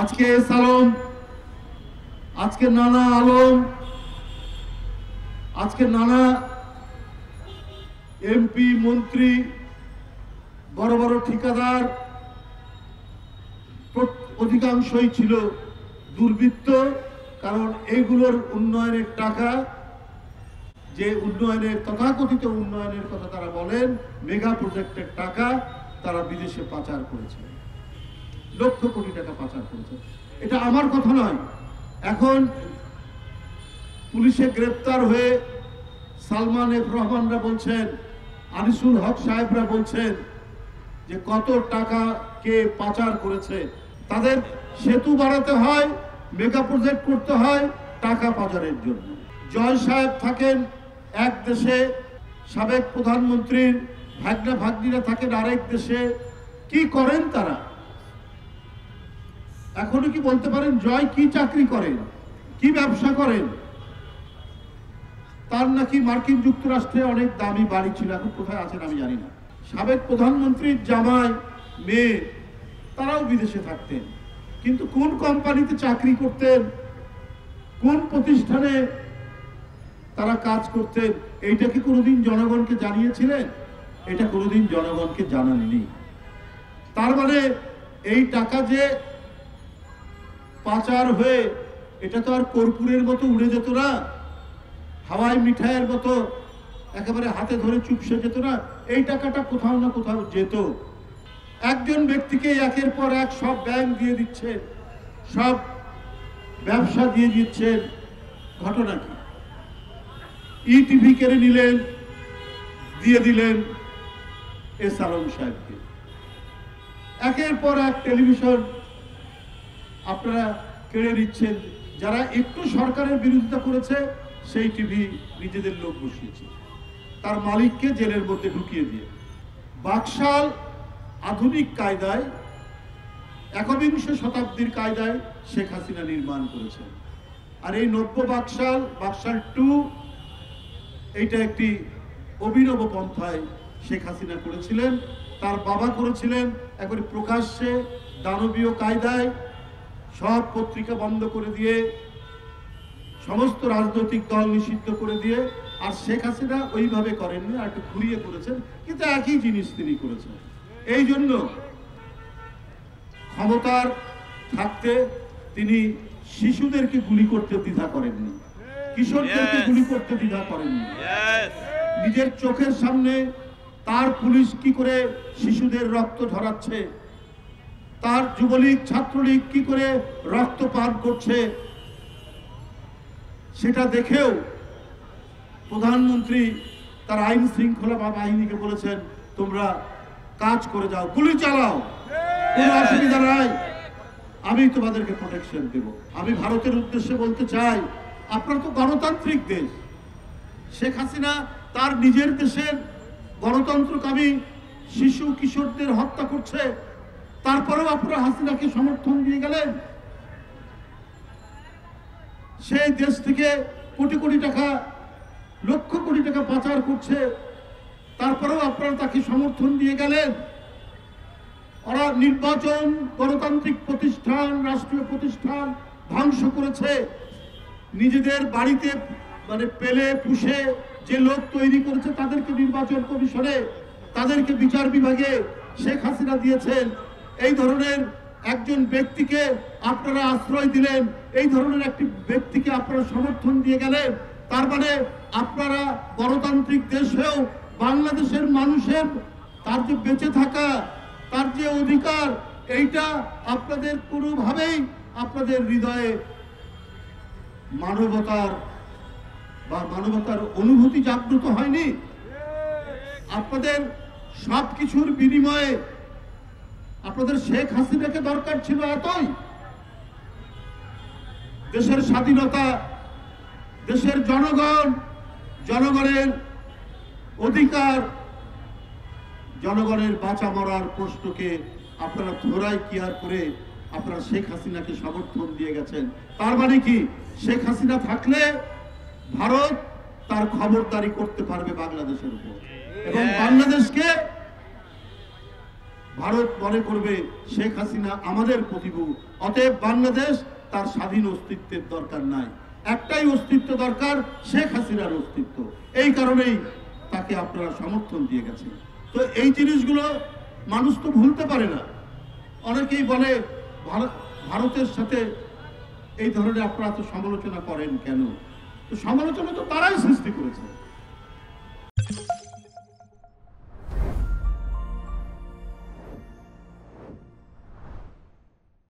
আজকে সালম, আজকে নানা আলম, আজকে নানা এমপি মন্ত্রী, বড় বড় ঠিকাদার অধিকাংশই ছিল দুর্বৃত্ত। কারণ এইগুলোর উন্নয়নের টাকা, যে উন্নয়নের তথাকথিত উন্নয়নের কথা তারা বলেন, মেগা প্রজেক্টের টাকা তারা বিদেশে পাচার করেছে, লক্ষ কোটি টাকা পাচার করেছে। এটা আমার কথা নয়। এখন পুলিশে গ্রেপ্তার হয়ে সালমান এফ রহমানরা বলছেন, আনিসুল হক সাহেবরা বলছেন যে কত টাকা কে পাচার করেছে। তাদের সেতু বাড়াতে হয়, মেগা প্রজেক্ট করতে হয় টাকা পাচারের জন্য। জয় সাহেব থাকেন এক দেশে, সাবেক প্রধানমন্ত্রীর ভাগনা ভাগ্নিরা থাকেন আরেক দেশে। কি করেন তারা? এখনো কি বলতে পারেন জয় কি চাকরি করেন, কি ব্যবসা করেন? তার নাকি মার্কিন যুক্তরাষ্ট্রে অনেক দামি বাড়ি ছিল, এখন কোথায় আছেন আমি জানি না। সাবেক প্রধানমন্ত্রীর জামাই, মেয়ে, তারাও বিদেশে থাকতেন, কিন্তু কোন কোম্পানিতে চাকরি করতেন, কোন প্রতিষ্ঠানে তারা কাজ করতেন, এইটা কি কোনোদিন জনগণকে জানিয়েছিলেন? এটা কোনোদিন জনগণকে জানাননি। তার মানে এই টাকা যে পাচার হয়ে, এটা তো আর কর্পূরের মতো উড়ে যেত না, হাওয়াই মিঠাইয়ের মতো একেবারে হাতে ধরে চুপসে যেত না। এই টাকাটা কোথাও না কোথাও যেত। একজন ব্যক্তিকে একের পর এক সব ব্যাংক দিয়ে দিচ্ছেন, সব ব্যবসা দিয়ে দিচ্ছেন। ঘটনা কি? ইটিভি কেড়ে নিলেন, দিয়ে দিলেন এস আলম সাহেবকে। একের পর এক টেলিভিশন আপনারা কেড়ে নিচ্ছেন। যারা একটু সরকারের বিরোধিতা করেছে সেই টিভি নিজেদের লোক বসিয়েছে, তার মালিককে জেলের মধ্যে ঢুকিয়ে দিয়ে। বাকশাল আধুনিক কায়দায়, একবিংশ শতাব্দীর কায়দায় শেখ হাসিনা নির্মাণ করেছেন। আর এই নব্য বাকশাল, বাকশাল 2, এইটা একটি অভিনব পন্থায় শেখ হাসিনা করেছিলেন। তার বাবা করেছিলেন একবারে প্রকাশ্যে দানবীয় কায়দায়, সব পত্রিকা বন্ধ করে দিয়ে, সমস্ত রাজনৈতিক দল নিষিদ্ধ করে দিয়ে। আর শেখ হাসিনা ওইভাবে করেননি, আর একটু ঘুরিয়ে করেছেন, কিন্তু একই জিনিস তিনি করেছেন। এই জন্য ক্ষমতার থাকতে তিনি শিশুদেরকে গুলি করতে দ্বিধা করেননি, কিশোরদেরকে গুলি করতে দ্বিধা করেননি। নিজের চোখের সামনে তার পুলিশ কি করে শিশুদের রক্ত ঝরাচ্ছে, তার যুবলীগ ছাত্রলীগ কি করে রক্ত পান করছে, সেটা দেখেও প্রধানমন্ত্রী তার আইন শৃঙ্খলা বাহিনীকে বলেছেন, তোমরা কাজ করে যাও, গুলি চালাও, কোনো অসুবিধা নাই, আমি তোমাদেরকে প্রোটেকশন দেব। আমি ভারতের উদ্দেশ্যে বলতে চাই, আপনারা তো গণতান্ত্রিক দেশ। শেখ হাসিনা তার নিজের দেশের গণতন্ত্রকামী শিশু কিশোরদের হত্যা করছে, তারপরেও আপনারা হাসিনাকে সমর্থন দিয়ে গেলেন। সেই দেশ থেকে কোটি কোটি টাকা, লক্ষ কোটি টাকা পাচার করছে, তারপরেও আপনারা তাকে সমর্থন দিয়ে গেলেন। ওরা নির্বাচন, গণতান্ত্রিক প্রতিষ্ঠান, রাষ্ট্রীয় প্রতিষ্ঠান ধ্বংস করেছে। নিজেদের বাড়িতে মানে পেলে পুষে যে লোক তৈরি করেছে তাদেরকে নির্বাচন কমিশনে, তাদেরকে বিচার বিভাগে শেখ হাসিনা দিয়েছেন। এই ধরনের একজন ব্যক্তিকে আপনারা আশ্রয় দিলেন, এই ধরনের একটি ব্যক্তিকে আপনারা সমর্থন দিয়ে গেলেন। তার মানে আপনারা গণতান্ত্রিক দেশ হয়েও বাংলাদেশের মানুষের তার যে বেঁচে থাকা, তার যে অধিকার, এইটা আপনাদের কোনোভাবেই আপনাদের হৃদয়ে মানবতার অনুভূতি জাগ্রত হয়নি। আপনাদের সবকিছুর বিনিময়ে আপনাদের শেখ হাসিনাকে দরকার ছিল এতই। দেশের স্বাধীনতা, দেশের জনগণ, জনগণের অধিকার, জনগণের বাঁচা মরার প্রশ্নকে আপনারা ধরাই কেয়ার করে আপনারা শেখ হাসিনাকে সমর্থন দিয়ে গেছেন। তার মানে কি, শেখ হাসিনা থাকলে ভারত তার খবরদারি করতে পারবে বাংলাদেশের উপর, এবং বাংলাদেশকে ভারত মনে করবে শেখ হাসিনা আমাদের প্রতিভূ, অতএব বাংলাদেশ তার স্বাধীন অস্তিত্বের দরকার নাই, একটাই অস্তিত্ব দরকার, শেখ হাসিনার অস্তিত্ব। এই কারণেই তাকে আপনারা সমর্থন দিয়ে গেছেন। তো এই জিনিসগুলো মানুষ তো ভুলতে পারে না। অনেকেই বলে ভারতের সাথে এই ধরনের আপনারা তো সমালোচনা করেন কেন? তো সমালোচনা তো তারাই সৃষ্টি করেছে।